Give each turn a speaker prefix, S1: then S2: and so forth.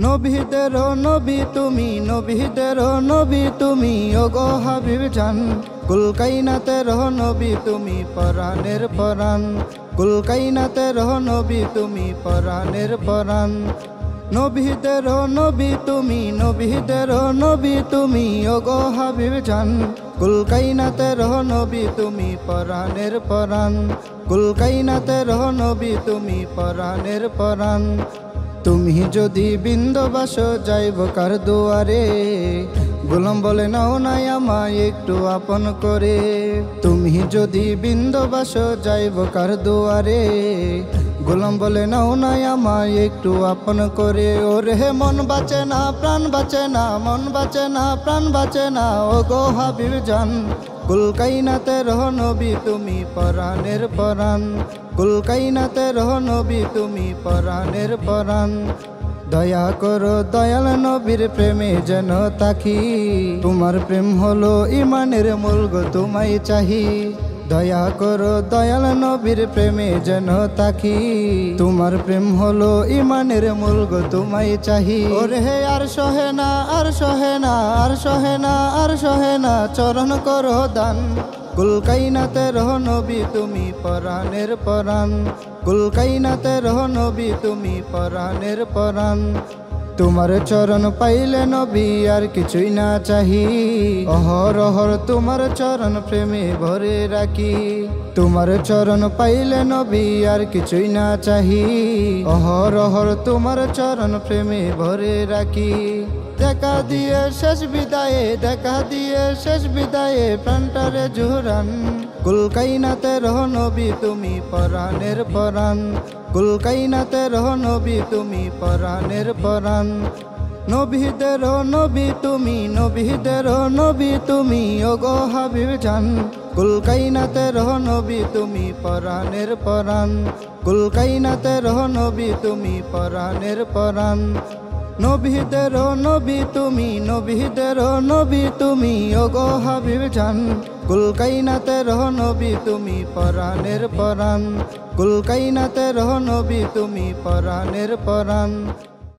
S1: নবীদের নবী তুমি, নবীদের নবী তুমি, ওগো হাবিব জান। কুল কায়নাতের নবী তুমি, পরাণের পরাণ। কুল কায়নাতের নবী তুমি, পরাণের পরাণ। নবীদের নবী তুমি, নবীদের নবী তুমি, ওগো হাবিব জান। কুল কায়নাতের নবী তুমি, পরাণের পরাণ। কুল কায়নাতের নবী তুমি, পরাণের পরাণ। তুমি যদি বিন্দুবাস যাইব কার দুয়ারে, গোলাম বলে নাও নাই আমায় একটু আপন করে। তুমি যদি বিন্দুবাস যাইব কার দুয়ারে, গোলাম বলে নাও নাই আমায় একটু আপন করে। ওরে মন বাঁচে না, প্রাণ বাঁচে না, মন বাঁচে না, প্রাণ বাঁচে না, ওগো হাবিব জান। কুল কায়নাতের নবী তুমি, পরাণের পরাণ। কুল কায়নাতের নবী তুমি, পরাণের পরাণ। দয়া করো দয়াল নবীর প্রেমে যেন তাকি, তোমার প্রেম হলো ইমানের মূল গো, তোমায় চাহি। দয়া করো দয়াল নবীর প্রেমে যেন তাকি, তোমার প্রেম হলো ইমানের মূল গো, তোমায় চাহি। ওরে আর সহে না, আর সহে না, আর সহে না, আর সহে না, চরণ করো দান। কুল কায়নাতের নবী তুমি, পরাণের পরাণ। কুল কায়নাতের নবী তুমি, পরাণের পরাণ। তোমার চরণ পাইলে নবী আর কিছুই না চাহি, অহরহর তোমার চরণ প্রেমে ভরে রাখি। তোমার চরণ পাইলে নবী আর কিছুই না চাহি, অহরহর তোমার চরণ প্রেমে ভরে রাখি। দেখা দিয়ে শেষ বিদায়ে, দেখা দিয়ে শেষ বিদায়ে, প্রাণটারে জুহরান। কুল কায়নাতের নবী তুমি, পরাণের পরাণ। কুল কায়নাতের নবী তুমি, পরাণের পরাণ। নবীদের নবী তুমি, নবীদের নবী তুমি, ওগো হাবিব জান। কুল কায়নাতের নবী তুমি, পরাণের পরাণ। কুল কায়নাতের নবী তুমি, পরাণের পরাণ। নবীদের নবী তুমি, নবীদের নবী তুমি, ওগো হাবিব জান। কুল কায়নাতের নবী তুমি, পরাণের পরাণ। কুল কায়নাতের নবী তুমি, পরাণের পরাণ।